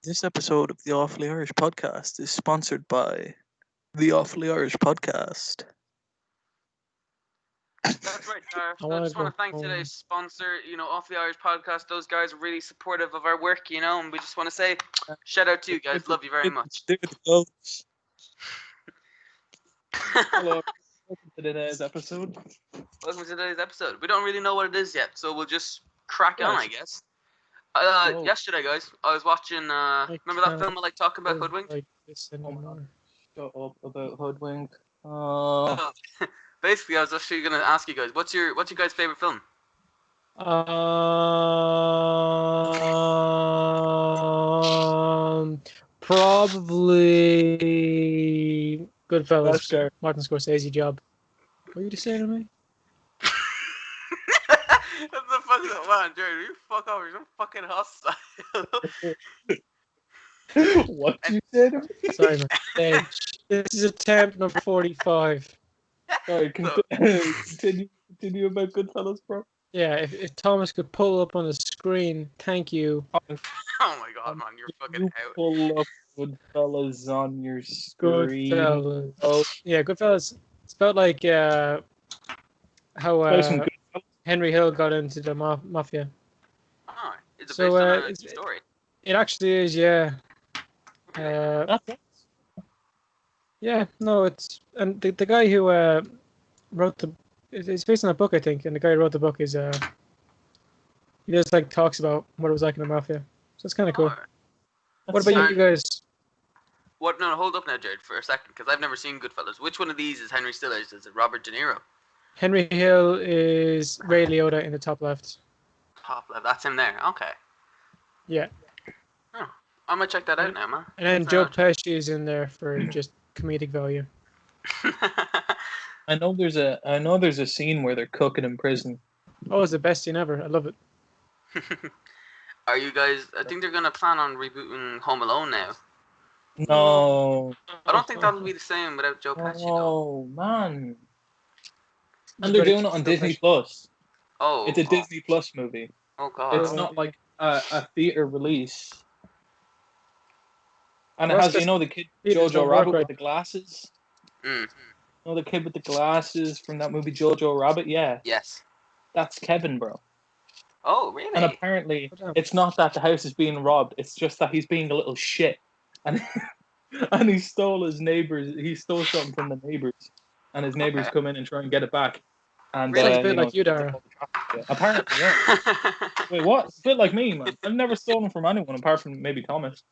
This episode of the Awfully Irish Podcast is sponsored by the Awfully Irish Podcast. That's right, Gareth. I I wanna just want go to thank home. today's sponsor, Off the Irish Podcast. Those guys are really supportive of our work, and we just want to say shout out to you guys. Love you very much. They're the goats. Hello, welcome to today's episode. Welcome to today's episode. We don't really know what it is yet, so we'll just crack on, I guess. Oh. Yesterday, guys, I was watching. Remember that film I like talking about, Hoodwink? Like this anymore. Shut up about Hoodwink. Basically, I was actually gonna ask you guys, what's your guys' favorite film? Probably Goodfellas. Oscar. Martin Scorsese job. What are you just saying to me? That's the fucking man, Jared. You fuck off. You're so fucking hostile. What did you say to me? Sorry, man. Hey, this is attempt number 45. Sorry, continue about Goodfellas, bro. Yeah, if Thomas could pull up on the screen, thank you. Oh my god, man, you're fucking You out. pull up Goodfellas on your screen. Goodfellas. Oh, Yeah, Goodfellas. It's about like how play some Goodfellas. Henry Hill got into the mafia. Oh, it's So, based on a it's- true story. It actually is, yeah. That's it. Yeah, no, it's and the guy who wrote it's based on a book, I think, and the guy who wrote the book is he just like talks about what it was like in the mafia, so it's kind of cool. Alright. What about you guys? What? No, hold up now, Jared, for a second, because I've never seen Goodfellas. Which one of these is Henry Stillers? Is it Robert De Niro? Henry Hill is Ray Liotta in the top left. Top left. That's him there. Okay. Yeah, I might check that out now, man. and then Fair Joe enough. Pesci is in there for just comedic value. I know there's a scene where they're cooking in prison. Oh, it's the best scene ever. I love it. Are you guys? I think they're gonna plan on rebooting Home Alone now. No, I don't think that'll be the same without Joe Pesci. though. oh man, and they're doing it on Disney Plus. Oh, It's a Disney Plus movie. Oh god. It's not like a theater release. And it Well, has, that's the kid theaters don't Jojo work Rabbit right. with the glasses. Mm. The kid with the glasses from that movie Jojo Rabbit. Yeah, Yes. that's Kevin, bro. Oh really? And apparently, What happened? it's not that the house is being robbed. It's just that he's being a little shit, and and he stole his neighbors. He stole something from the neighbors, and his neighbors Okay. come in and try and get it back. And Really? It's a bit like you, Dara. Apparently, yeah. Wait, what? A bit like me, man. I've never stolen from anyone apart from maybe Thomas.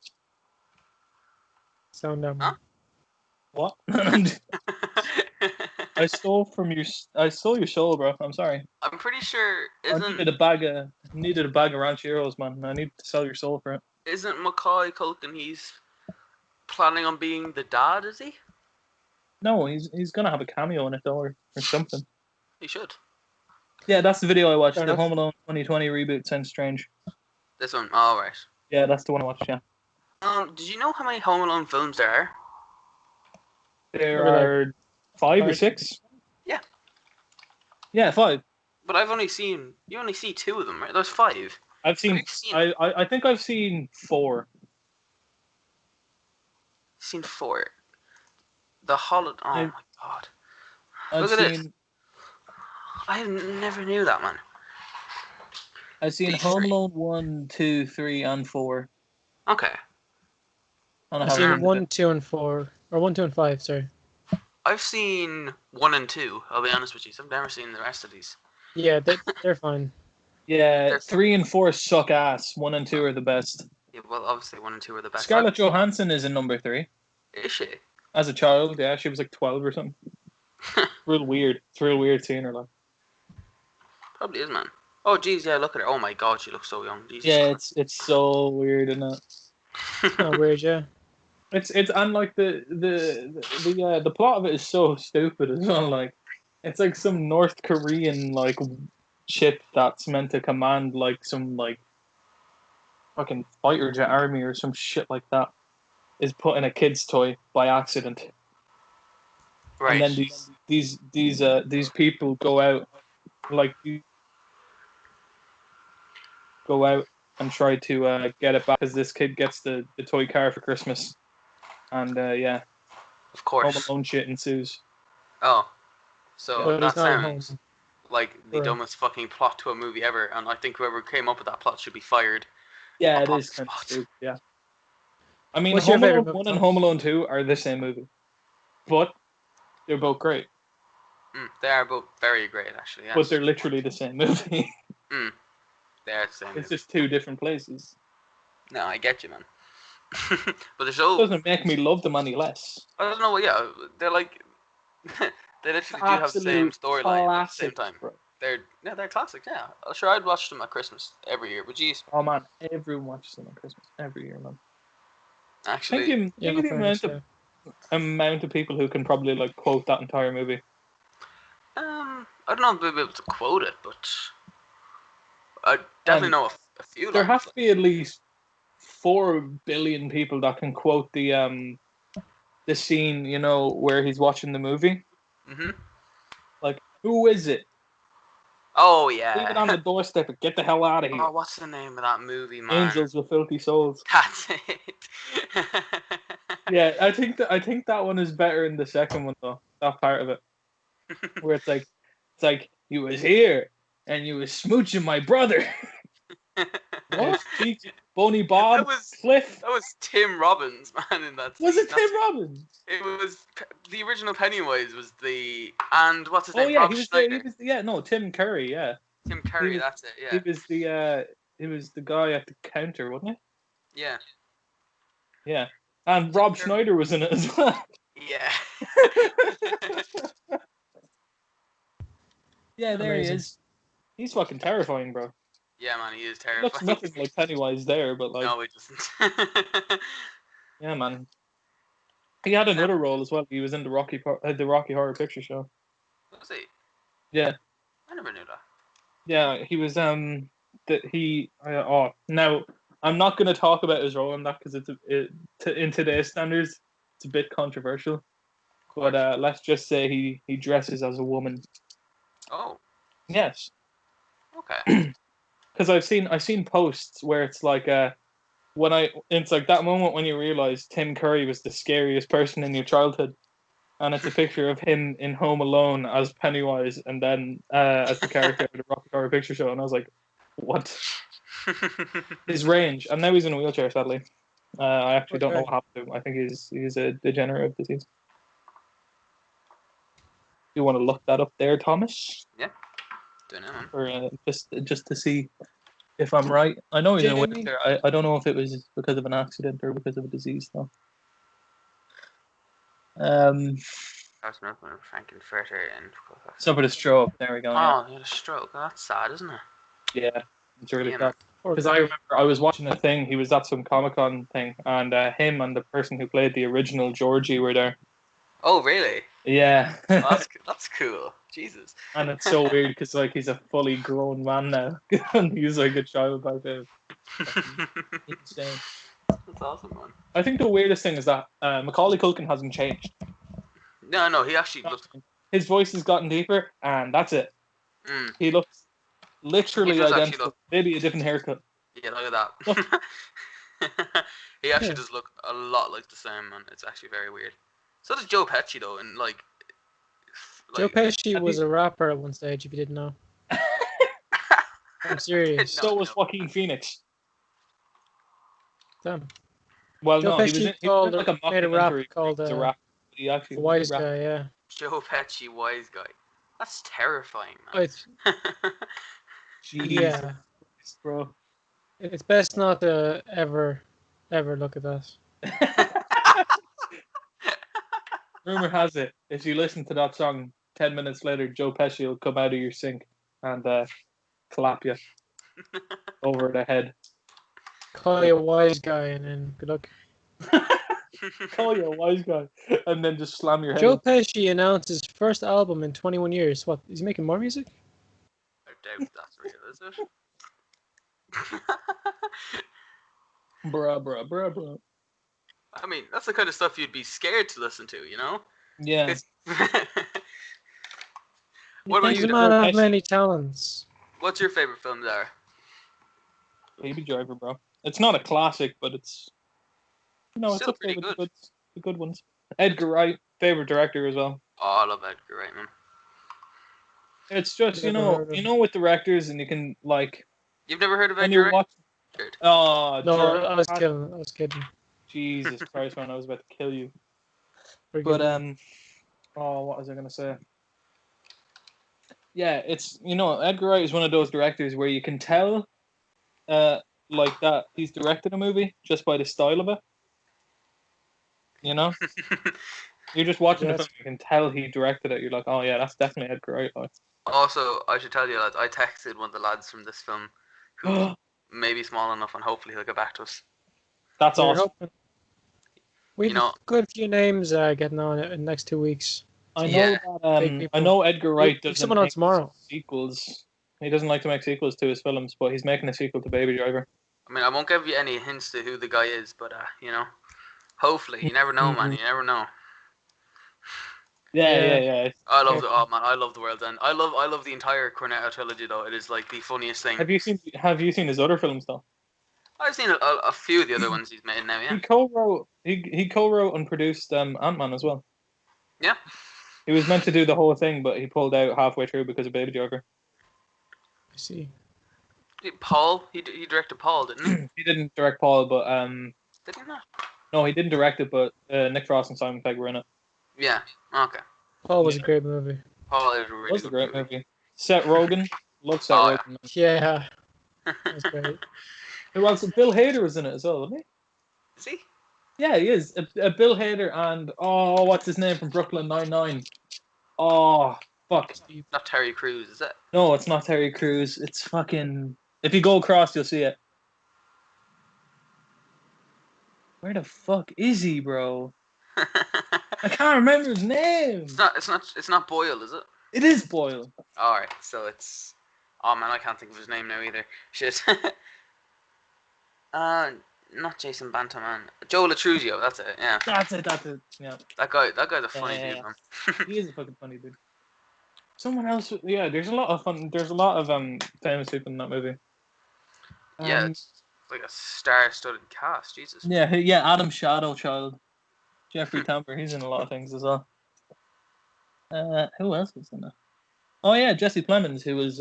Sound down. Huh? What? I stole your soul, bro. I'm sorry. I'm pretty sure I needed a bag of rancheros, man. I need to sell your soul for it. isn't Macaulay Culkin? He's planning on being the dad, is he? No, he's gonna have a cameo in it though, or something. He should. Yeah, that's the video I watched. Fair The enough. Home Alone 2020 reboot sounds strange. This one. All right. Yeah, that's the one I watched. Yeah, Did you know how many Home Alone films there are? there Really? are 5 or Five. 6. Yeah. Yeah, 5. But you only see 2 of them, right? There's 5. I've seen. Have you seen- I think I've seen 4. Seen 4. The Holiday. Oh I- my god. I've Look at this. seen. I never knew that, man. I've seen These Home three. Alone 1, 2, 3, and 4. Okay. And I I've haven't seen seen 1, 2, and 4, or 1, 2, and 5. Sorry. I've seen 1 and 2. I'll be honest with you. I've never seen the rest of these. Yeah, they're fine. Yeah, There's- 3 and 4 suck ass. 1 and 2 are the best. Yeah, well, obviously 1 and 2 are the best. Scarlett Johansson is in number 3. Is she? As a child, yeah, she was like 12 or something. Real weird. It's real weird seeing her like. Probably is, man. Oh, geez, yeah, look at her. Oh my god, she looks so young. Jesus Yeah, Christ. it's so weird, isn't it? Oh, weird, yeah. It's and like the plot of it is so stupid as well. Like, it's like some North Korean like ship that's meant to command like some like fucking fighter jet army or some shit like that is put in a kid's toy by accident. Right. And then these people go out like go out and try to get it back because this kid gets the toy car for Christmas, and yeah, Of Home course. Alone shit ensues. Oh, so But he's that not at home. sounds like the Right. dumbest fucking plot to a movie ever, and I think whoever came up with that plot should be fired. Yeah, it On is the kind of spot. stupid. Yeah, I mean, What's your Home Alone favorite 1 movie, and Tom? Home Alone 2 are the same movie, but they're both great. They are both very great, actually. Yes. But they're literally the same movie. They are the same It's movie. just two different places. No, I get you, man. But they're It so. doesn't make me love them any less. I don't know. Yeah, they're like. They literally do have the same Absolute storyline at the same classics, time. bro. They're classics. Yeah, sure. I'd watch them at Christmas every year. But geez, Oh man, everyone watches them at Christmas every year, man. actually, Think Yeah, of the fair enough, amount of people who can probably like quote that entire movie. I don't know if I'll be able to quote it, but I definitely know a few. There lines. has to be at least 4 billion people that can quote the scene, you know, where he's watching the movie. Mhm. Like, who is it? Oh Leave it on yeah. the doorstep and get the hell out of here. Oh, what's the name of that movie, man? Angels with filthy souls. That's it. Yeah, I think that one is better in the second one though. That part of it, where it's like you was here and you was smooching my brother. What? Cheeks, Boney Bob, That was Cliff. Tim Robbins, man, in that scene. Was it That's- Tim Robbins? It was the original Pennywise was and what's his Oh name? yeah, Rob he was Schneider. Tim Curry. Yeah, Tim Curry. was- That's it. he Yeah. was the guy at the counter, wasn't Yeah. he? Yeah, and Rob Curry. Schneider was in it as well. Yeah. Yeah, there Amazing. he is. He's fucking terrifying, bro. Yeah, man, he is He looks terrifying. nothing like Pennywise there, but like, No, he doesn't. yeah, man. He had another role as well. He was in the Rocky Horror Picture Show. Was he? Yeah. I never knew that. Yeah, he was now I'm not going to talk about his role in that because in today's standards it's a bit controversial. But let's just say he dresses as a woman. Oh, Yes, okay. because I've seen posts where it's like it's like that moment when you realize Tim Curry was the scariest person in your childhood, and it's a picture of him in Home Alone as Pennywise, and then as the character of the Rocky Horror Picture Show, and I was like, what? His range, and now he's in a wheelchair. Sadly, I actually don't know what happened to him. I think he's a degenerative disease. You want to look that up there, Thomas, Don't know, man. or just to see if I'm right? I know he's in a Jamie? wheelchair. I don't know if it was because of an accident or because of a disease, though. That's not when Frankenfurter and. Suffered a stroke. There we go. Yeah, Oh, he had a stroke. That's sad, isn't it? yeah, it's really Yeah, sad. Because I remember I was watching a thing. He was at some Comic-Con thing, and him and the person who played the original Georgie were there. Oh, really? Yeah, Oh, that's cool. Jesus. and it's so weird because like he's a fully grown man now, and he's like a child back then. Insane. That's awesome, man. I think the weirdest thing is that Macaulay Culkin hasn't changed. No, he actually looks. His voice has gotten deeper, and that's it. Mm, He looks literally He does actually identical. look- Maybe a different haircut. yeah, look at that. He actually does look a lot like the same, man. It's actually very weird. So does Joe Pesci, though, and like. Joe Pesci Have was you- a rapper at one stage, if you didn't know. I'm serious. So was no. Joaquin Phoenix. Damn. Well, Joe no, Pesci he was called- in like a made a rap mockumentary. called, He was a rap. He actually Wise rapped. guy, yeah. Joe Pesci, wise guy. That's terrifying, man. It's, Jesus yeah. Christ, bro. It's best not to ever look at that. Rumor has it, if you listen to that song 10 minutes later, Joe Pesci will come out of your sink and clap you over the head. Call you a wise guy and then good luck. Call you a wise guy and then just slam your head. Joe Pesci announced his first album in 21 years. What, is he making more music? I doubt that's real, is it? Bruh. I mean, that's the kind of stuff you'd be scared to listen to, you know? Yeah. It's- What about He's you, a Joe man of Pesci? many talents. What's your favorite film there? Baby Driver, bro. It's not a classic, but it's it's Still up there pretty with good. the good ones. Edgar Wright, favorite director as well. Oh, I love Edgar Wright, man. It's just Never heard of him. with directors, and you can like You've never heard of when Edgar you Wright? watch. Jared? Oh, No, Jared, I was kidding. I was kidding. Jesus Christ, man! I was about to kill you. Forgive But me. what was I gonna say? Yeah, it's Edgar Wright is one of those directors where you can tell, like that he's directed a movie just by the style of it. You know, you're just watching the Yes. film, you can tell he directed it. You're like, oh yeah, that's definitely Edgar Wright. Like. Also, I should tell you, lads, I texted one of the lads from this film who's That's maybe small enough, and hopefully he'll get back to us. We're awesome. hoping. We You have know- a good few names getting on in the next 2 weeks. I know Yeah. that. Big I people. know Edgar Wright We've doesn't someone on make tomorrow. sequels. He doesn't like to make sequels to his films, but he's making a sequel to Baby Driver. I mean, I won't give you any hints to who the guy is, but hopefully, you never know, man. You never know. Yeah. I love I love The World's End. I love the entire Cornetto trilogy, though. It is like the funniest thing. Have you seen his other films though? I've seen a few of the other ones he's made now. Yeah. He co-wrote and produced Ant-Man as well. Yeah. He was meant to do the whole thing, but he pulled out halfway through because of Baby Driver. I see. Paul, he directed Paul, didn't he? He didn't direct Paul, but Did he not? no, he didn't direct it, but Nick Frost and Simon Pegg were in it. Yeah. Okay. Paul was a great movie. Paul is a really It was a good great movie. Seth Rogen, love Seth Oh, Rogen. Yeah, that's great. Who else? Bill Hader was in it as well, wasn't he? Is he? Yeah, he is. Bill Hader and what's his name from Brooklyn Nine-Nine? Oh, fuck. Not Terry Crews, is it? No, it's not Terry Crews. It's fucking. If you go across, you'll see it. Where the fuck is he, bro? I can't remember his name. It's not Boyle, is it? It is Boyle. All right, so it's. Oh man, I can't think of his name now either. Shit. Not Jason Bantaman. Joe Latruzio. That's it. Yeah. That's it. Yeah. That guy's a funny Yeah. dude, man. He is a fucking funny dude. Someone else. Yeah, there's a lot of fun. There's a lot of famous people in that movie. Yeah, it's like a star-studded cast. Jesus. Yeah. Adam Shadowchild, Jeffrey Tambor. He's in a lot of things as well. Who else was in it? Oh yeah, Jesse Plemons, who was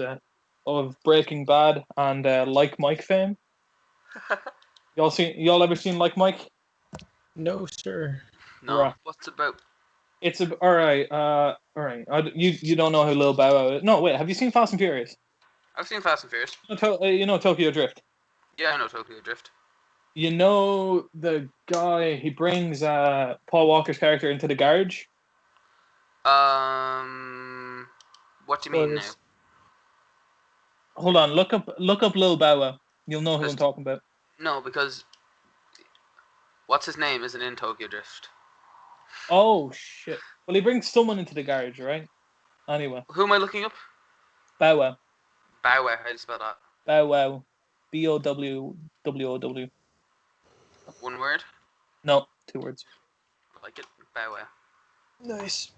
of Breaking Bad and Like Mike fame. Y'all ever seen Like Mike? No, sir. No. Right. What's it about? It's all right. All right. You don't know who Lil Bow Wow is? No, wait. Have you seen Fast and Furious? I've seen Fast and Furious. You know Tokyo Drift. Yeah, I know Tokyo Drift. You know the guy. He brings Paul Walker's character into the garage. What do you mean now? Spoilers. Hold on. Look up Lil Bow Wow. You'll know who I'm talking about. No, because what's his name isn't in Tokyo Drift. Oh shit. Well, he brings someone into the garage, right? Anyway, Who am I looking up? Bow Wow. Bow Wow. How do you spell that? Bow Wow. BOWWOW. One word. No, 2 words. I like it. Bow Wow. Nice.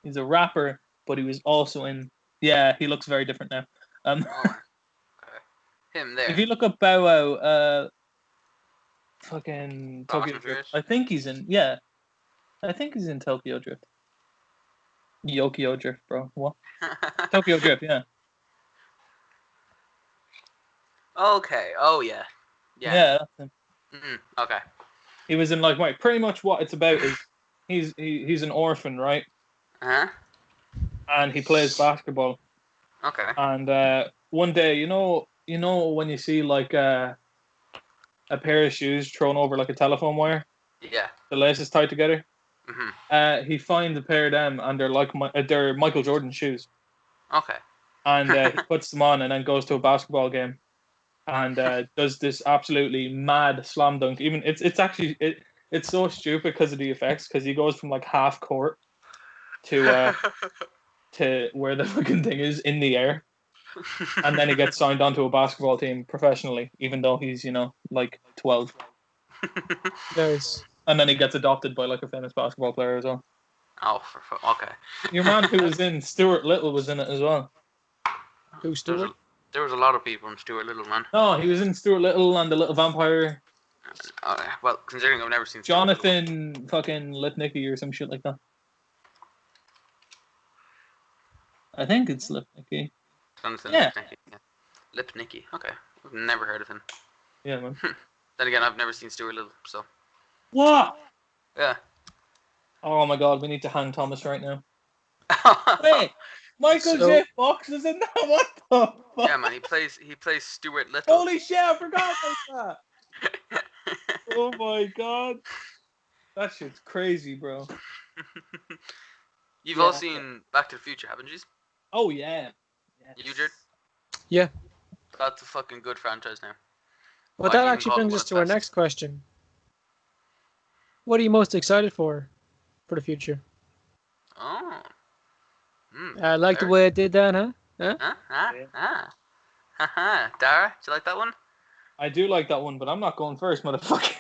He's a rapper, but he was also in. Yeah, he looks very different now. Oh, okay. Him there. If you look up Bow Wow, fucking Fast Tokyo and Drift. Furious? I think he's in. Yeah, I think he's in Tokyo Drift. Yokio Drift, bro. What? Tokyo Drift, yeah. Okay. Oh yeah. Yeah. Yeah, that's him. Okay. He was in Like Mike. Pretty much what it's about is he's an orphan, right? Uh huh. And he plays basketball. Okay. And one day, you know when you see like a pair of shoes thrown over like a telephone wire, Yeah. the laces tied together. Mhm. He finds a pair of them, and they're like they're Michael Jordan shoes. Okay. And he puts them on, and then goes to a basketball game, and does this absolutely mad slam dunk. Even it's actually it's so stupid because of the effects. Because he goes from like half court to where the fucking thing is in the air, and then he gets signed onto a basketball team professionally, even though he's like 12. Nice. And then he gets adopted by like a famous basketball player as well. Oh, okay. Your man who was in Stuart Little was in it as well. Who, Stewart? There was a lot of people in Stuart Little, man. No, he was in Stuart Little and the Little Vampire. Well, considering I've never seen Stuart Little. Jonathan fucking Lipnicki or some shit like that. I think it's Lipnicki. Jonathan Yeah. Lipnicki. Yeah. Lipnicki. Okay. I've never heard of him. Yeah, man. Then again, I've never seen Stuart Little, so. What? Yeah. Oh my god, we need to hang Thomas right now. Wait, Michael So- J. Fox is in that? What the fuck? Yeah, man. He plays Stuart Little. Holy shit, I forgot about that. Oh my god. That shit's crazy, bro. You've all Yeah. seen Back to the Future, haven't you? Oh yeah. You, Jared? Yeah. That's a fucking good franchise now. Well, Why that do you actually call it brings one us of to the our best? next question. What are you most excited for the future? Oh. Hmm. I like the Very- way I did that, huh? Haha. Dara, do you like that one? I do like that one, but I'm not going first, motherfucker.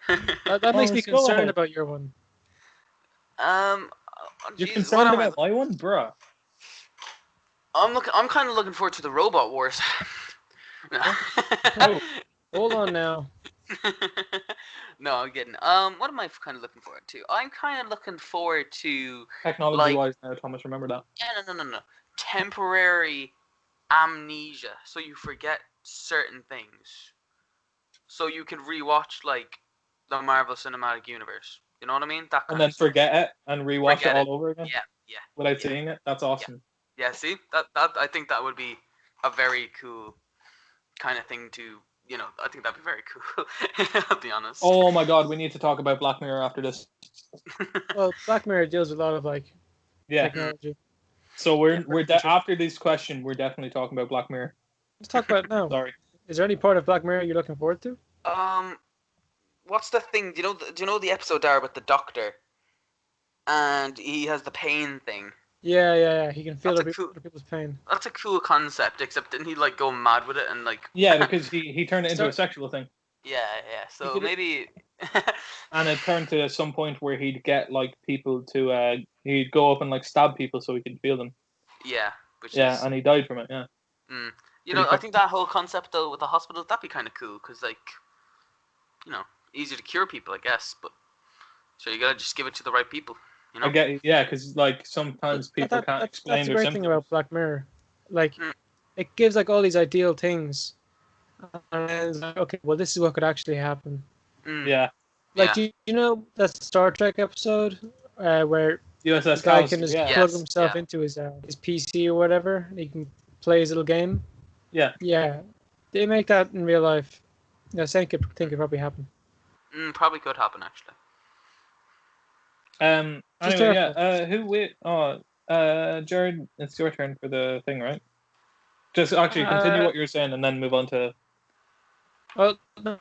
That makes me Thomas, go concerned ahead. about your one. oh, You're jeez, concerned what am I- about my one, bruh. I'm kind of looking forward to the Robot Wars. Oh. Hold on now. No, I'm kidding. What am I kind of looking forward to? I'm kind of looking forward to Technology-wise now, Thomas, remember that. no. Temporary amnesia, so you forget certain things, so you can rewatch like the Marvel Cinematic Universe. You know what I mean? That kind And then of stuff. forget it and rewatch Forget it it. all over again Yeah. without yeah. seeing it. That's awesome. Yeah, see, that I think that would be a very cool kind of thing to, I think that'd be very cool. I'll be honest. Oh my god, we need to talk about Black Mirror after this. Well, Black Mirror deals with a lot of like Yeah. technology. So after this question, we're definitely talking about Black Mirror. Let's talk about it now. Sorry. Is there any part of Black Mirror you're looking forward to? What's the thing? Do you know the episode there with the doctor, and he has the pain thing? Yeah. He can feel That's other a cool- other people's pain. That's a cool concept, except didn't he like go mad with it and like? Yeah, because he turned it into a Start- sexual thing, Yeah. So did it- maybe. and it turned to some point where he'd get like people to he'd go up and like stab people so he could feel them. Yeah. Which Yeah, is. and he died from it. Yeah. You know, pretty I think that whole concept though with the hospital, that'd be kind of cool because like, easy to cure people, I guess. But so you gotta just give it to the right people. You know. I get it. Yeah, because like sometimes people can't explain that's the their great thing symptoms. about Black Mirror. Like, Mm. it gives like all these ideal things, and then it's like, okay, well, this is what could actually happen. Mm. Yeah. Like, Yeah. do you know that Star Trek episode where USS the guy Callister, can just yeah. plug Yes, himself yeah. into his PC or whatever, and he can play his little game? Yeah. Yeah. They make that in real life. Same thing could probably happen. Probably could happen actually. Just Anyway, careful. Jared, it's your turn for the thing, right? Just actually continue what you're saying and then move on to. Well,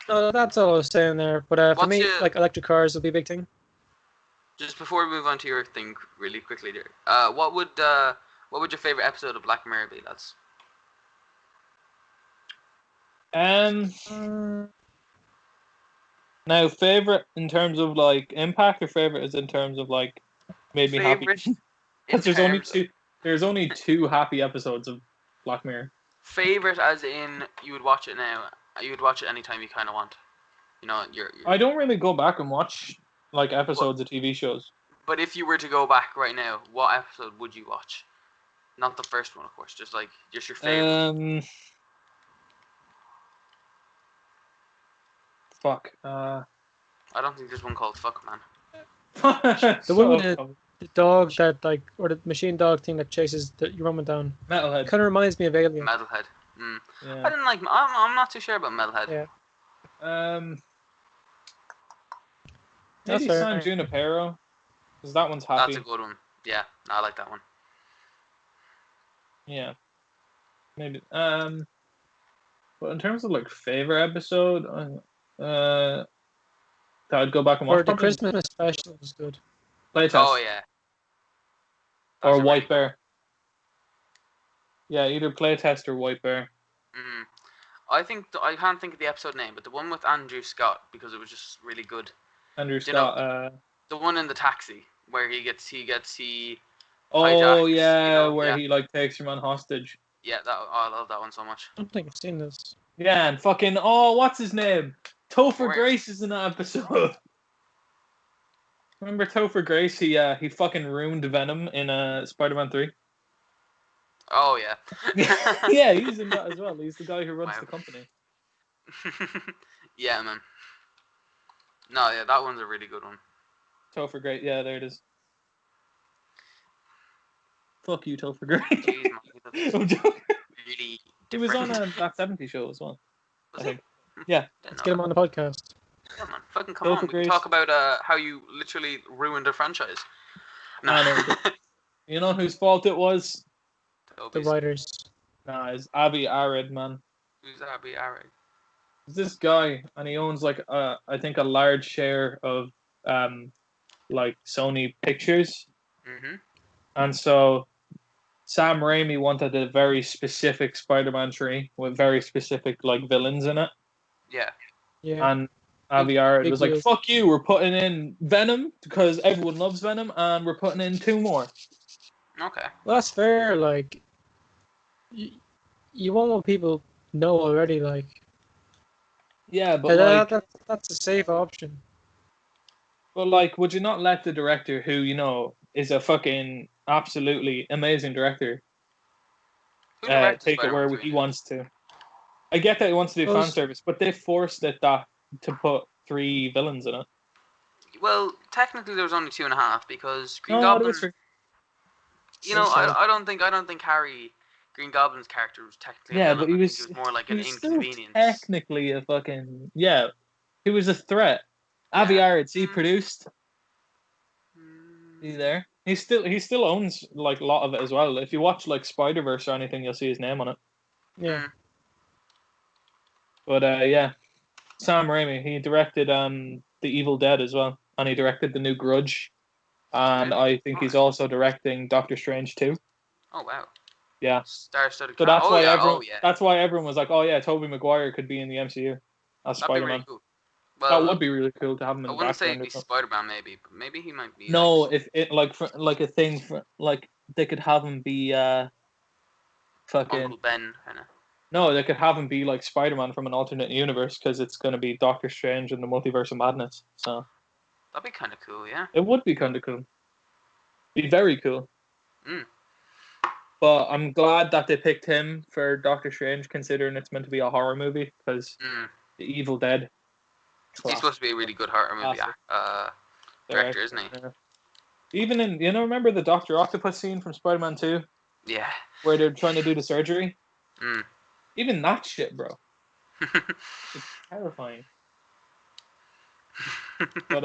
no, that's all I was saying there. But for What's me, your- like electric cars will be a big thing. Just before we move on to your thing, really quickly, there. What would your favorite episode of Black Mirror be, lads? Now favorite in terms of like impact, or favorite is in terms of like made me happy. Favorite in Because there's only terms of- two. There's only two happy episodes of Black Mirror. Favorite, as in you would watch it now. You would watch it anytime you kind of want. You know, you're. I don't really go back and watch like episodes of TV shows. But if you were to go back right now, what episode would you watch? Not the first one, of course. Just your favorite. Fuck. I don't think there's one called Fuck Man. The one with the dog that or the machine dog thing that chases your woman down. Metalhead. Kind of reminds me of Alien. Metalhead. I Yeah. didn't like. I'm not too sure about Metalhead. Yeah. That's Maybe fair. San Junipero, because that one's happy. That's a good one. Yeah, I like that one. Yeah. Maybe. But in terms of like favorite episode, that I'd go back and watch. Or the probably Christmas special was good. Playtest. Oh yeah. Or That's a White really- Bear. Yeah, either Playtest or White Bear. Mhm. I can't think of the episode name, but the one with Andrew Scott, because it was just really good. Andrew Do you know- Scott. The one in the taxi where he Oh hijacks, yeah, you know, where yeah. he like takes your man hostage. Yeah, I love that one so much. I don't think I've seen this. Yeah, and fucking what's his name? Topher Where? Grace is in that episode. Remember Topher Grace? He fucking ruined Venom in Spider-Man 3. Oh yeah. Yeah, he's in that as well. He's the guy who runs Wow. the company. Yeah, man. No, yeah, that one's a really good one. Topher Grace, yeah, there it is. Fuck you, Topher Grace. Jeez, man, I'm joking. really He was on different. that 70 show as well. Was I he? think. Yeah. Didn't Let's know get him that. on the podcast. Yeah, man. Fucking come Topher on. We Grace. can talk about how you literally ruined a franchise. No. I know. You know whose fault it was? The Toby's. writers. Nah, it's Avi Arad, man. Who's Abby Arag? It's this guy, and he owns like I think a large share of like Sony Pictures, Mm-hmm. and so Sam Raimi wanted a very specific Spider-Man tree with very specific like villains in it, Yeah. Yeah. and Avi Arad big was like, wheels. "Fuck you, we're putting in Venom because everyone loves Venom, and we're putting in 2 more." Okay. Well, that's fair. Like, you want what people know already. Like, Yeah, but like, that's a safe option. would you not let the director, who is a fucking absolutely amazing director, Who directed take it Spider-Man where 3? he wants to? I get that he wants to do fan service, but they forced it to put 3 villains in it. Well, technically there was only 2.5 because Green No, Goblin. there was 3. You know, So- I don't think Green Goblin's character was technically a Yeah, villain. but he I was, think he was more like he an was still inconvenience. technically a fucking he was a threat. Avi Yeah. Arad, he produced. He's there. He still owns like a lot of it as well. If you watch like Spider-Verse or anything, you'll see his name on it. Yeah. But yeah, Sam Raimi, he directed The Evil Dead as well, and he directed the new Grudge, and Really? I think he's also directing Doctor Strange too. Oh wow. Yeah. Star-studded So cast. that's Oh why yeah. everyone Oh yeah. that's why everyone was like, "Oh yeah, Tobey Maguire could be in the MCU as That'd be Spider-Man." really cool. Well, That would be really cool to have him in I the wouldn't say background. it'd be Spider-Man maybe, but maybe he might be. No, like, if it like a thing for like they could have him be fucking Uncle Ben kind of. no, they could have him be like Spider-Man from an alternate universe because it's going to be Doctor Strange in the Multiverse of Madness. So That'd be kind of cool, yeah. it would be kind of cool. Be very cool. Mm. But I'm glad that they picked him for Doctor Strange, considering it's meant to be a horror movie because The Evil Dead. He's supposed to be a really good horror movie director, isn't he? Yeah. Even in remember the Doctor Octopus scene from Spider-Man 2 Yeah. where they're trying to do the surgery? Mm. Even that shit, bro. It's terrifying. But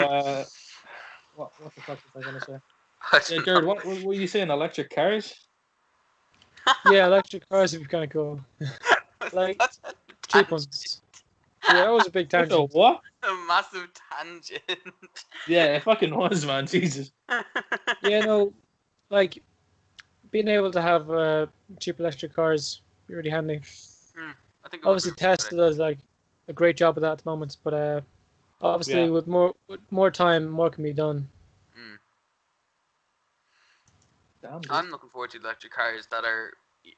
what the fuck was I gonna say? Yeah, Jared, what were you saying? Electric cars? Yeah, electric cars would be kind of cool. Like That's a cheap tangent. ones. Yeah, that was a big What the tangent. what? A massive tangent. Yeah, it fucking was, man. Jesus. Yeah, no, like being able to have cheap electric cars be really handy. I think it would Obviously, be really good. Tesla does like a great job of that at the moment, but obviously Yeah. with more time, more can be done. Damn, dude. I'm looking forward to electric cars that are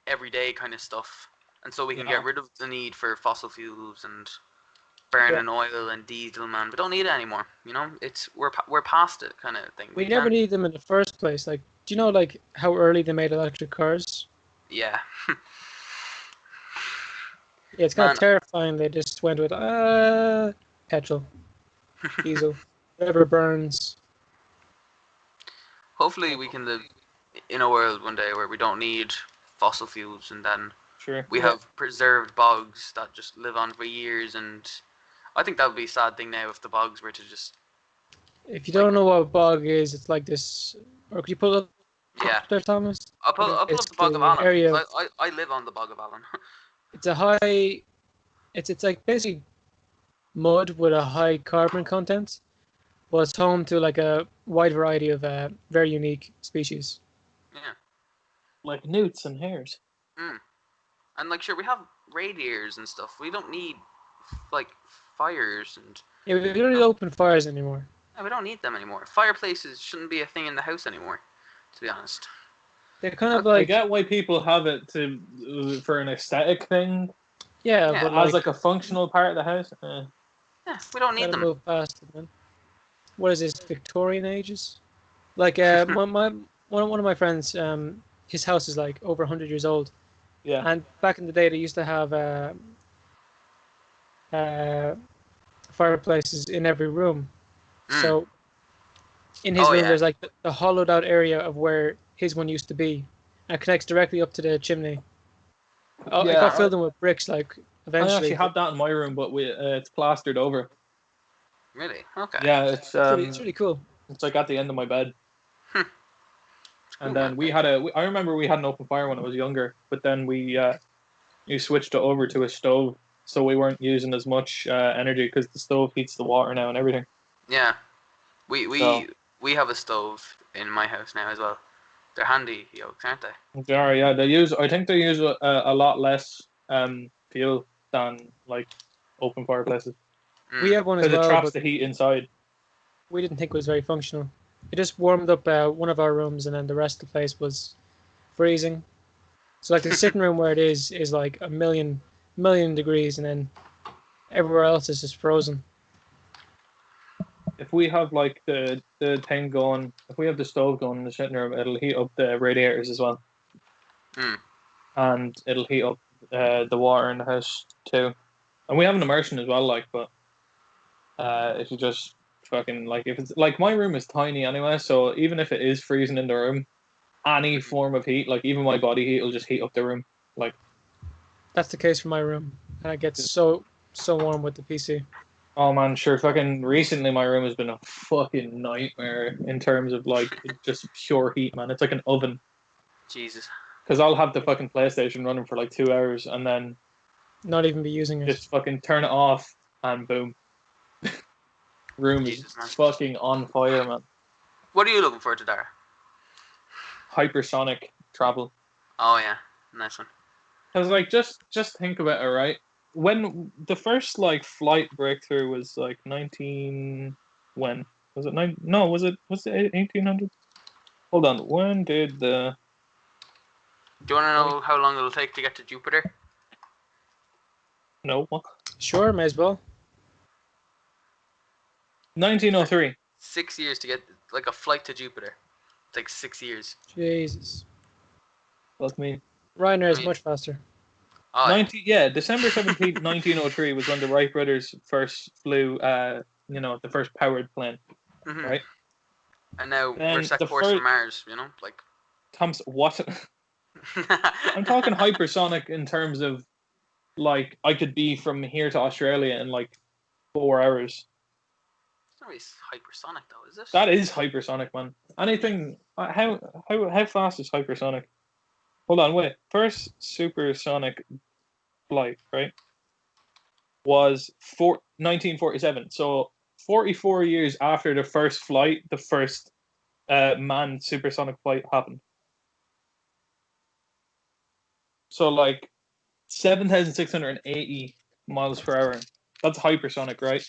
everyday kind of stuff, and so we can Yeah. get rid of the need for fossil fuels and burning oil and diesel. Man, we don't need it anymore. You know, we're past it kind of thing. We never can't- need them in the first place. Like, do you know like how early they made electric cars? Yeah. Yeah, it's kind Man. of terrifying. They just went with petrol, diesel, whatever burns. Hopefully, we can live in a world one day where we don't need fossil fuels, and then Sure. we have preserved bogs that just live on for years. And I think that would be a sad thing now if the bogs were to just If you don't know what a bog is, it's like this. Or could you pull up yeah. there, Thomas? I'll pull up It's the bog of the Allen. area 'Cause I live on the bog of Allen. It's a high. It's like basically mud with a high carbon content, but it's home to like a wide variety of very unique species. Yeah. Like newts and hares. And like, sure, we have radiators and stuff. We don't need like fires, and Yeah, we don't need open fires anymore. we don't need them anymore. Fireplaces shouldn't be a thing in the house anymore, to be honest. They're kind of I like get why people have it for an aesthetic thing, yeah, Yeah. but as like like a functional part of the house. Yeah, we don't need gotta them. move past it, man. What is this? Victorian ages? Like one of my friends, his house is like over 100 years old, Yeah, and back in the day they used to have uh, fireplaces in every room. Mm. So in his Oh room, yeah. there's like the hollowed out area of where his one used to be, and it connects directly up to the chimney. Oh, it got yeah. filled in with bricks, like I eventually. actually have that in my room, but it's plastered over. Really? Okay. Yeah, It's really cool. it's like at the end of my bed. It's cool, And man. then I remember we had an open fire when I was younger, but then you switched it over to a stove, so we weren't using as much energy because the stove heats the water now and everything. Yeah. We So- we have a stove in my house now as well. They're handy yokes, aren't they? They are, yeah. I think they use a lot less fuel than like open fireplaces Mm. We have one as because it well, traps but the heat inside. we didn't think it was very functional. It just warmed up one of our rooms, and then the rest of the place was freezing. So like the sitting room where it is like a million degrees, and then everywhere else is just frozen. If we have like the thing going, if we have the stove going in the sitting room, it'll heat up the radiators as well, Mm. and it'll heat up the water in the house too. And we have an immersion as well, like, but if you just fucking like, if it's like my room is tiny anyway, so even if it is freezing in the room, any form of heat, like even my body heat, will just heat up the room. Like, That's the case for my room, and it gets so warm with the PC. oh man, sure, fucking recently my room has been a fucking nightmare in terms of like just pure heat, man. It's like an oven. Jesus. Because I'll have the fucking PlayStation running for like 2 hours and then Not even be using it. just fucking turn it off and boom. Room is Jesus, man. fucking on fire, man. What are you looking for today? Hypersonic travel. Oh yeah, nice one. I was like, just think about it, right? When the first like flight breakthrough was like 19, when was it? No, was it 1800? Hold on, when did the Do you want to know how long it'll take to get to Jupiter? no what? Sure, may as well. 1903. 6 years to get like a flight to Jupiter. It's like 6 years. Jesus, Fuck me. Ryanair is I mean- much faster. Oh December 17th, 1903 was when the Wright brothers first flew the first powered plane, yeah. Mhm. right? And now Then we're set the course for fir- Mars. You know, like. What? I'm talking hypersonic in terms of like I could be from here to Australia in like 4 hours. It's not really hypersonic though, is it? That is hypersonic, man. Anything? How fast is hypersonic? Hold on, wait. First supersonic flight, right? Was 1947. So 44 years after the first flight, the first manned supersonic flight happened. So like 7,680 miles per hour. That's hypersonic, right?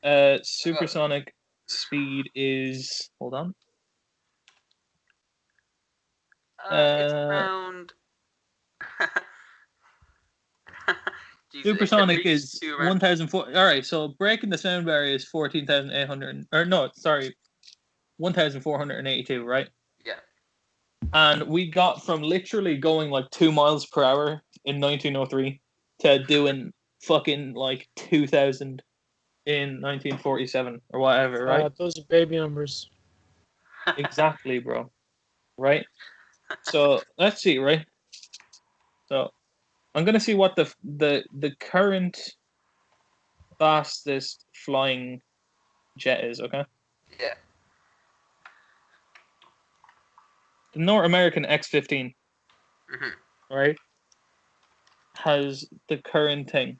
Okay. Supersonic speed is, hold on. It's around. Jesus, it can Supersonic reach is to around 1,004. All right, so breaking the sound barrier is 14,800. Or no, sorry, 1,482, right? Yeah. And we got from literally going like 2 miles per hour in 1903 to doing fucking like 2,000 in 1947 or whatever, right? Those are baby numbers. Exactly, bro. Right? So let's see, right? So I'm gonna see what the current fastest flying jet is, okay? Yeah. The North American X-15, Mhm. right, has the current thing,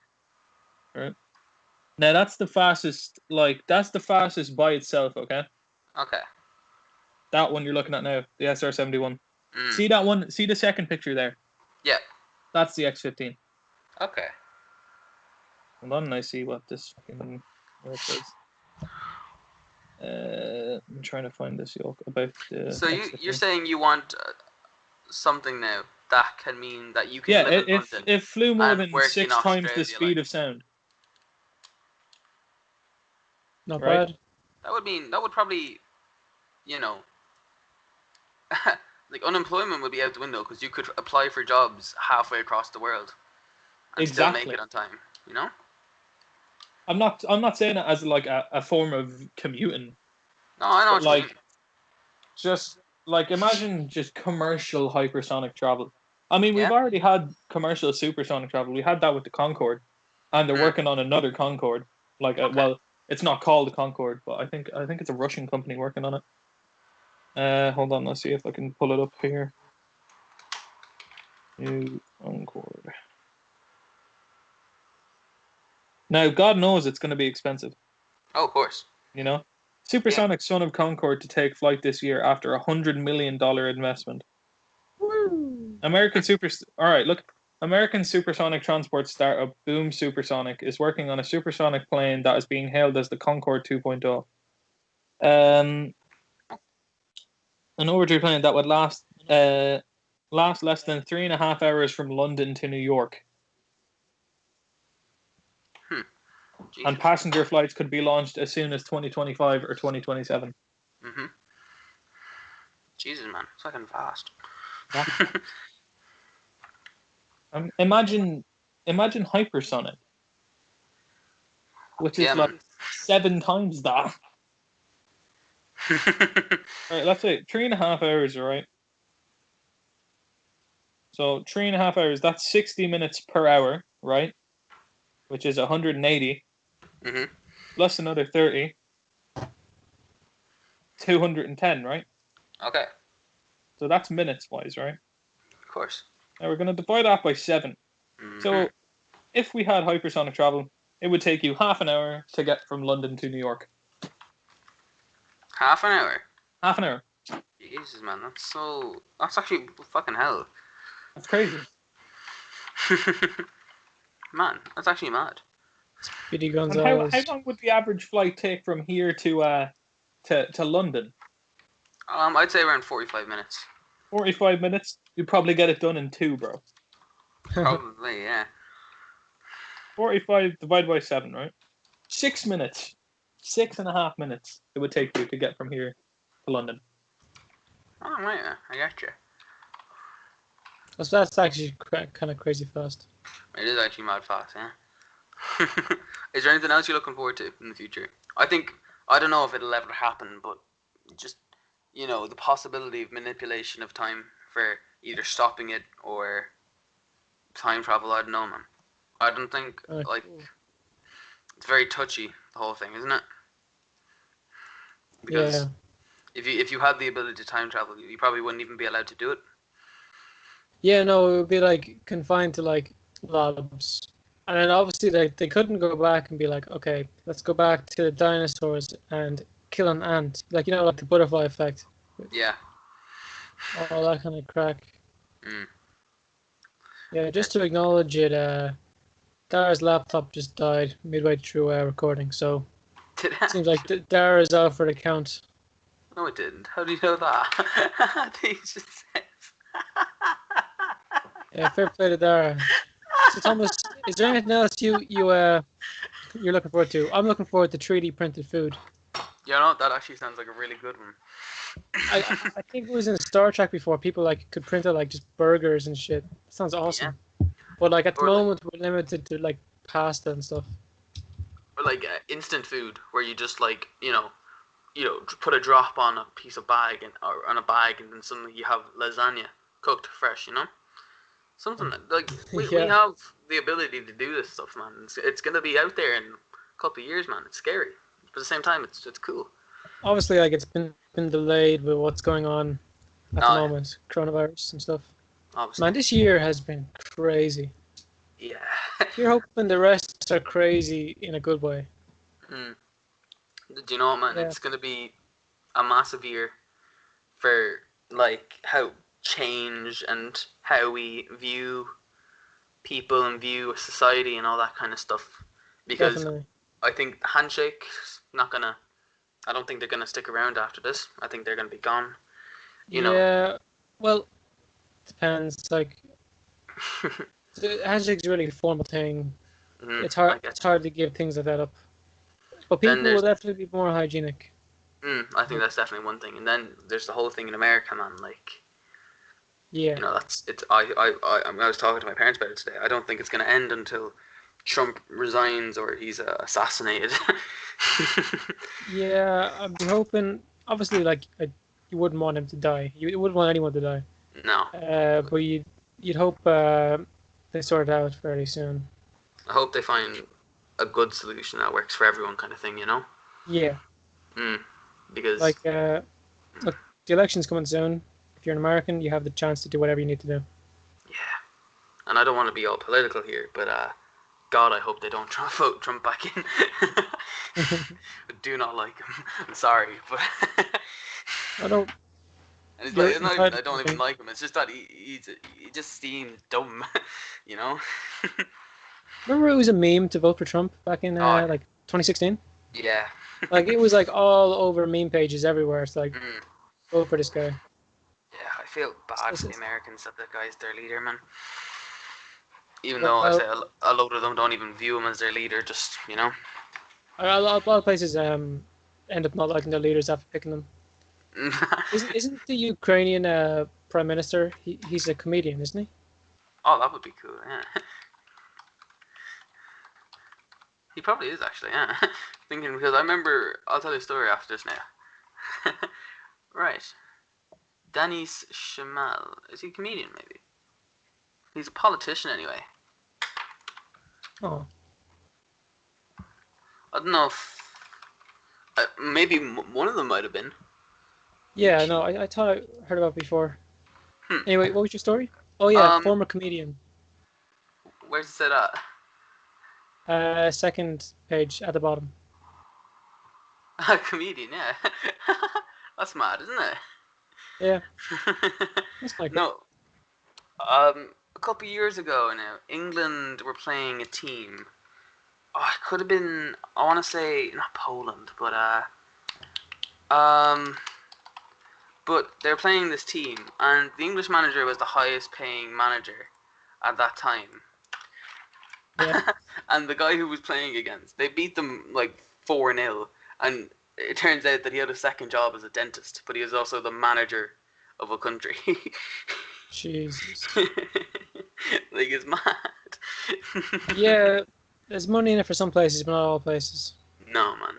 right? Now that's the fastest, like that's the fastest by itself, okay? Okay. That one you're looking at now, the SR-71. Mm. See that one? See the second picture there? Yeah. That's the X-15. Okay. Hold on, and I see what this fucking where it says. I'm trying to find this yoke about the. So extra you're thing. saying you want something now that can mean that you can Yeah, live in if London it flew more and than work in 6 times the Australia, speed like of sound, Not right? bad. that would probably, you know, like unemployment would be out the window because you could apply for jobs halfway across the world and still make Exactly. it on time. You know? I'm not saying it as like a form of commuting, No, I know but what you mean. like just like imagine just commercial hypersonic travel. I mean, we've Yeah. already had commercial supersonic travel. We had that with the Concorde, and they're Hmm. working on another Concorde. Like, Okay. well, it's not called the Concorde, but I think it's a Russian company working on it. Hold on, let's see if I can pull it up here. New Concorde. Now, God knows it's going to be expensive. Oh, of course. You know, supersonic son of Concorde to take flight this year after $100 million investment. Woo! All right, look. American supersonic transport startup Boom Supersonic is working on a supersonic plane that is being hailed as the Concorde 2.0. An overdue plane that would last less than 3.5 hours from London to New York, and Jesus. passenger flights could be launched as soon as 2025 or 2027. Mhm. Jesus, man, it's fucking fast. Imagine hypersonic, which Yeah, is like man. 7 times that. All right, let's say 3.5 hours, all right? So 3.5 hours, that's 60 minutes per hour, right? Which is 180, Mhm. plus another 30, 210, right? Okay. So that's minutes wise, right? Of course. Now we're going to divide that by 7. Mhm. So if we had hypersonic travel, it would take you half an hour to get from London to New York. Half an hour. Half an hour. Jesus, man, that's actually fucking hell. That's crazy. Man, that's actually mad. Speedy And Gonzalez. how long would the average flight take from here to London? I'd say around 45 minutes. 45 minutes. You'd probably get it done in 2, bro. Probably, yeah. 45 divided by 7, right? 6 minutes. 6.5 minutes it would take you to get from here to London. Oh, right, yeah, I got you. That's actually kind of crazy fast. It is actually mad fast, yeah. Is there anything else you're looking forward to in the future? I don't know if it'll ever happen, but just, the possibility of manipulation of time for either stopping it or time travel, I don't know, man. I don't think, Cool. it's very touchy, the whole thing, isn't it? Because Yeah. if you had the ability to time travel, you probably wouldn't even be allowed to do it. Yeah, no, it would be like confined to like labs. And then obviously they couldn't go back and be like, okay, let's go back to the dinosaurs and kill an ant. Like, like the butterfly effect. Yeah. All that kind of crack. Mm. Yeah, just to acknowledge it, Dara's laptop just died midway through our recording, so Did it seems like Dara's out for the count. No, it didn't. How do you know that? He just says. Yeah, fair play to Dara. So Thomas, is there anything else you're looking forward to? I'm looking forward to 3D printed food. That actually sounds like a really good one. I think it was in Star Trek before. People like could print out like just burgers and shit. Sounds awesome. But like at the Or like- moment we're limited to like pasta and stuff. Or like instant food, where you just like put a drop on a piece of bag or on a bag, and then suddenly you have lasagna cooked fresh. Something like we Yeah. have the ability to do this stuff, man. It's gonna be out there in a couple of years, man. It's scary, but at the same time, it's cool. Obviously, like it's been delayed with what's going on at the moment, coronavirus and stuff. Obviously. Man, this year has been crazy. Yeah. You're hoping the rest are crazy in a good way. Do you know what, man? Yeah. It's gonna be a massive year for like how change and how we view people and view society and all that kind of stuff. Because Definitely. I think handshake's not gonna I don't think they're gonna stick around after this. I think they're gonna be gone. You know. Yeah, well, depends. Like, the handshake's a really formal thing. It's hard. I get It's hard to give things like that up. But Then people will there's- definitely be more hygienic. I think that's definitely one thing. And then there's the whole thing in America, man. Like, Yeah. you know, that's it's. I was talking to my parents about it today. I don't think it's gonna end until Trump resigns or he's assassinated. Yeah, I'm hoping. Obviously, like, you wouldn't want him to die. You wouldn't want anyone to die. No, But you'd hope they sort it out fairly soon. I hope they find a good solution that works for everyone, kind of thing. You know. Yeah. Because Like, look, the election's coming soon. If you're an American, you have the chance to do whatever you need to do. yeah, and I don't want to be all political here, but God, I hope they don't vote Trump back in. I do not like him. I'm sorry, but I don't. and You're it's not even, I don't even entitled- like him. It's just that he just seems dumb, you know. Remember, it was a meme to vote for Trump back in Oh, yeah. like 2016. Yeah. Like, it was like all over meme pages everywhere. It's like, Mm. vote for this guy. Yeah, I feel bad for the It's- Americans that the guy's their leader, man. Even Well, though I say a load of them don't even view him as their leader, just, you know. A lot of places end up not liking their leaders after picking them. Isn't the Ukrainian prime minister? He's a comedian, isn't he? Oh, that would be cool, yeah. He probably is, actually, yeah. Thinking, because I remember, I'll tell you a story after this now. Right. Danis Shamal. Is he a comedian, maybe? He's a politician, anyway. Oh, I don't know if... maybe one of them might have been. yeah. No, I thought I heard about it before. Hmm. Anyway, what was your story? Oh yeah, Um, former comedian. Where's it set at? Second page at the bottom. A comedian, yeah. That's mad, isn't it? Yeah, that's like No. A couple years ago now, England were playing a team. Oh, it could have been, I want to say, not Poland, but they're playing this team, and the English manager was the highest paying manager at that time. Yeah. And the guy who was playing against, they beat them like 4-0, and it turns out that he had a second job as a dentist, but he was also the manager of a country. Jesus. Like, it's mad. Yeah, there's money in it for some places, but not all places. No, man.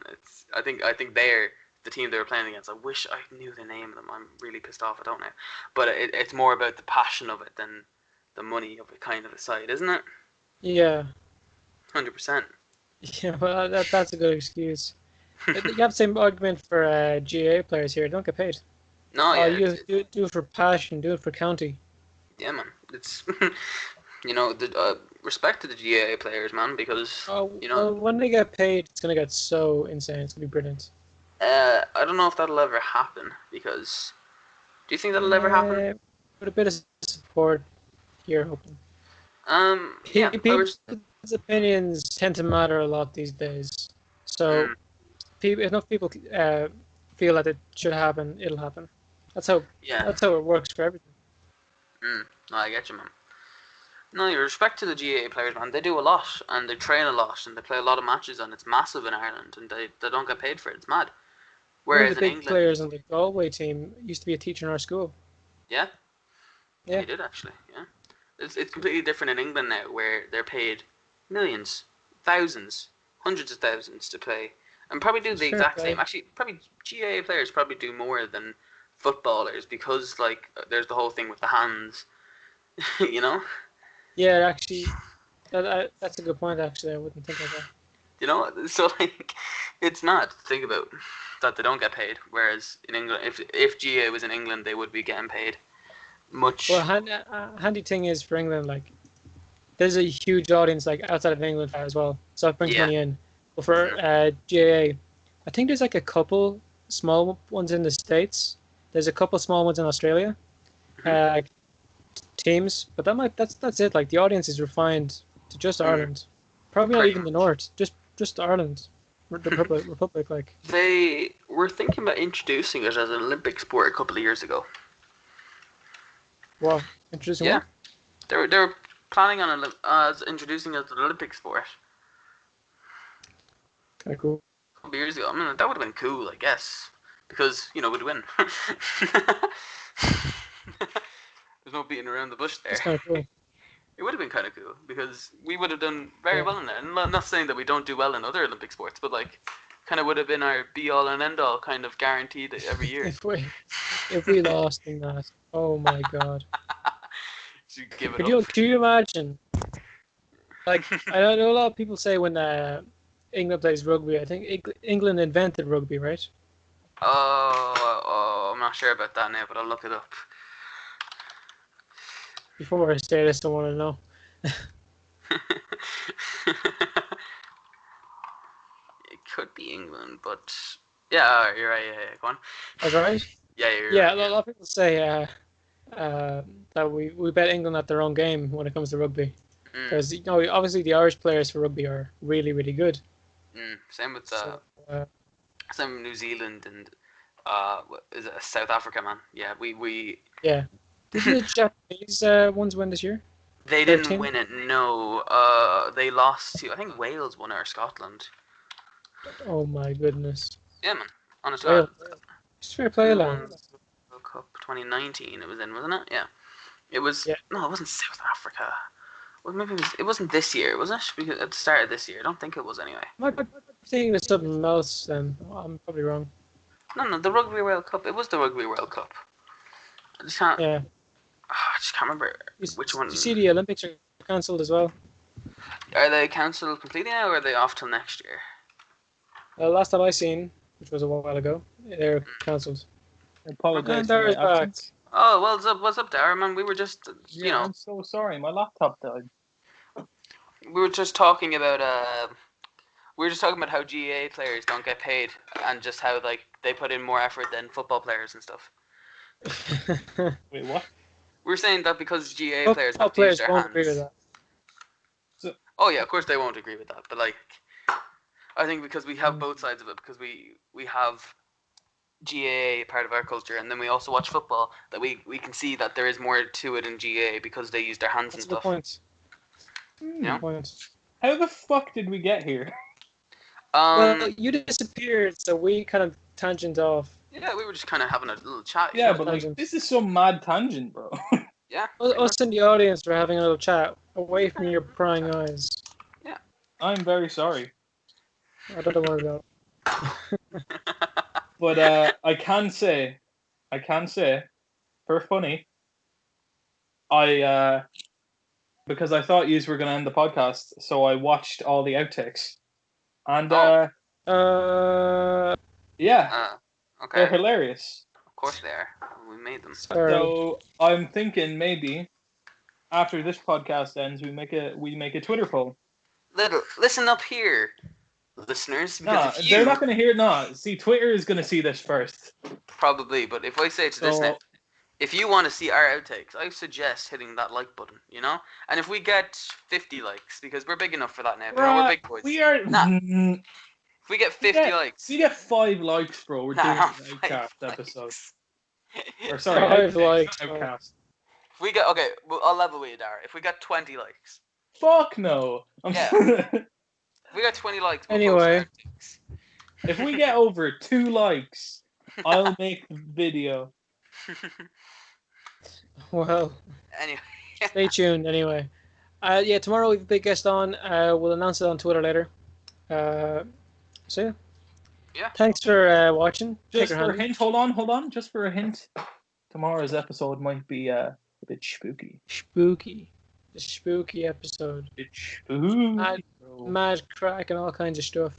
I think they're the team they were playing against. I wish I knew the name of them. I'm really pissed off. I don't know. But it's more about the passion of it than the money of it, kind of aside, isn't it? Yeah. 100%. Yeah, well, that's a good excuse. You have the same argument for GAA players here. Don't get paid. No, yeah, You do it for passion. Do it for county. yeah, man. It's the respect to the GAA players, man, because Oh, you know. well, when they get paid, it's gonna get so insane. It's gonna be brilliant. I don't know if that'll ever happen, because do you think that'll ever happen? With a bit of support, you're hoping. Yeah, People's opinions tend to matter a lot these days. So, if enough people feel that it should happen, it'll happen. That's how it works for everything. No, I get you, man. No, your respect to the GAA players, man. They do a lot, and they train a lot, and they play a lot of matches, and it's massive in Ireland, and they don't get paid for it. It's mad. One Whereas of the in big England, players on the Galway team used to be a teacher in our school. yeah, Yeah. he did actually. Yeah, it's completely different in England now, where they're paid millions, thousands, hundreds of thousands to play, and probably do the Sure, exact right. same. Actually, probably GAA players probably do more than footballers, because like there's the whole thing with the hands, you know. Yeah, actually, that's a good point. Actually, I wouldn't think of that. You know, so like, it's mad to think about that they don't get paid. Whereas in England, if GA was in England, they would be getting paid much. Well, handy thing is for England, like, there's a huge audience like outside of England as well, so it brings Yeah. money in. But for GAA, I think there's like a couple small ones in the States. There's a couple small ones in Australia, teams. But that's it. Like, the audience is refined to just Ireland. Probably not Pretty even the North. Just Ireland. Republic, like. They were thinking about introducing it as an Olympic sport a couple of years ago. Wow, interesting. Yeah. One. They were planning on introducing it as an Olympic sport Kind of cool. a couple of years ago. I mean, that would have been cool, I guess, because we'd win. There's no beating around the bush there. It's kind of cool. It would have been kind of cool because we would have done very well in it. And not saying that we don't do well in other Olympic sports, but like, kind of would have been our be all and end all, kind of guaranteed every year. if we lost in that, oh my god! Give it Could up. you imagine? Like, I know a lot of people say when England plays rugby, I think England invented rugby, right? Oh, I'm not sure about that now, but I'll look it up. Before I say this, I want to know. It could be England, but yeah, you're right. Yeah, go on. That's right. Yeah, you're Yeah, right, a lot of people say that we bet England at their own game when it comes to rugby, because obviously the Irish players for rugby are really, really good. Same with So, New Zealand and is it South Africa, man? Yeah, we yeah. Did the Japanese ones win this year? they Their didn't team? win it. No, they lost to I think Wales won or Scotland. Oh my goodness! Yeah, man. Honestly, Well, it's fair play, who lad. won World Cup 2019. It was in, wasn't it? Yeah. It was. Yeah. No, it wasn't South Africa. Well, maybe it wasn't this year, was it? Because at the start of this year, I don't think it was anyway. Might be thinking of something else, then I'm probably wrong. No, the Rugby World Cup. It was the Rugby World Cup. I just can't. Yeah. I just can't remember which one. You see, the Olympics are cancelled as well. Are they cancelled completely now, or are they off till next year? Last time I seen, which was a while ago, they're cancelled. I apologize. And for Dara's my back. absence. Oh, well, what's up, Darren? Man, we were just, Yeah, I'm so sorry. My laptop died. we were just talking about how GA players don't get paid, and just how like they put in more effort than football players and stuff. Wait, what? We were saying that because GA players Football have to use players their won't hands. agree with that. Oh yeah, of course they won't agree with that, but like, I think because we have both sides of it, because we have GA part of our culture, and then we also watch football, that we can see that there is more to it in GA because they use their hands That's a and good stuff. point. Yeah. Good point. How the fuck did we get here? Well, you disappeared, so we kind of tangent off. Yeah, we were just kind of having a little chat. Yeah, but like, this is some mad tangent, bro. Yeah. Us in the audience were having a little chat away from your prying eyes. I'm very sorry. I don't know where to go. But I can say, for funny, because I thought yous were going to end the podcast, so I watched all the outtakes. And, yeah, Okay. they're hilarious. Of course they are. We made them. Sorry. So I'm thinking maybe after this podcast ends, we make a Twitter poll. Listen up here, listeners. No, Because if they're you not going to hear it. No, see, Twitter is going to see this first. probably, but if I say to this So- now, if you want to see our outtakes, I suggest hitting that like button. And if we get 50 likes, because we're big enough for that now. We're big boys. We are. Nah. If we get 50 Yeah. likes, We get 5 likes, bro. We're doing Nah, an 5 Outcast episode. likes. Or sorry, 5 Outtakes, likes, not bro. Outcast. If we get well, I'll level with you, Dara. If we got 20 likes, Fuck no. Yeah. if we got 20 likes, we'll post Anyway. our outtakes. If we get over 2 likes, I'll make the video. Well, Anyway, stay tuned anyway. Yeah, tomorrow we have a big guest on. We'll announce it on Twitter later. So yeah. Yeah. Thanks for watching. Take Just your for a hand. hint, hold on. Just for a hint, tomorrow's episode might be a bit spooky. Spooky. The spooky episode. Bit spooky. bro. Mad crack and all kinds of stuff.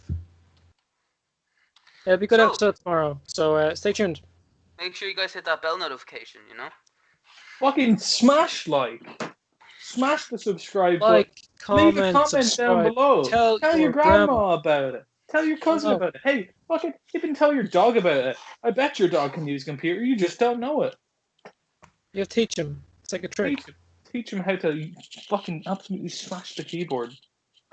It'll be a good So- episode tomorrow. So stay tuned. make sure you guys hit that bell notification. Fucking smash the subscribe button. Like, Leave a comment, comment subscribe. down below. Tell Tell your your grandma about it. Tell your cousin Oh. about it. Hey, fucking even tell your dog about it. I bet your dog can use a computer. You just don't know it. You'll teach him. It's like a trick. Teach him how to fucking absolutely smash the keyboard.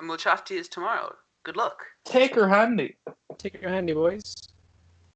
And we'll chat to you tomorrow. Good luck. Take her handy. Take your handy, boys.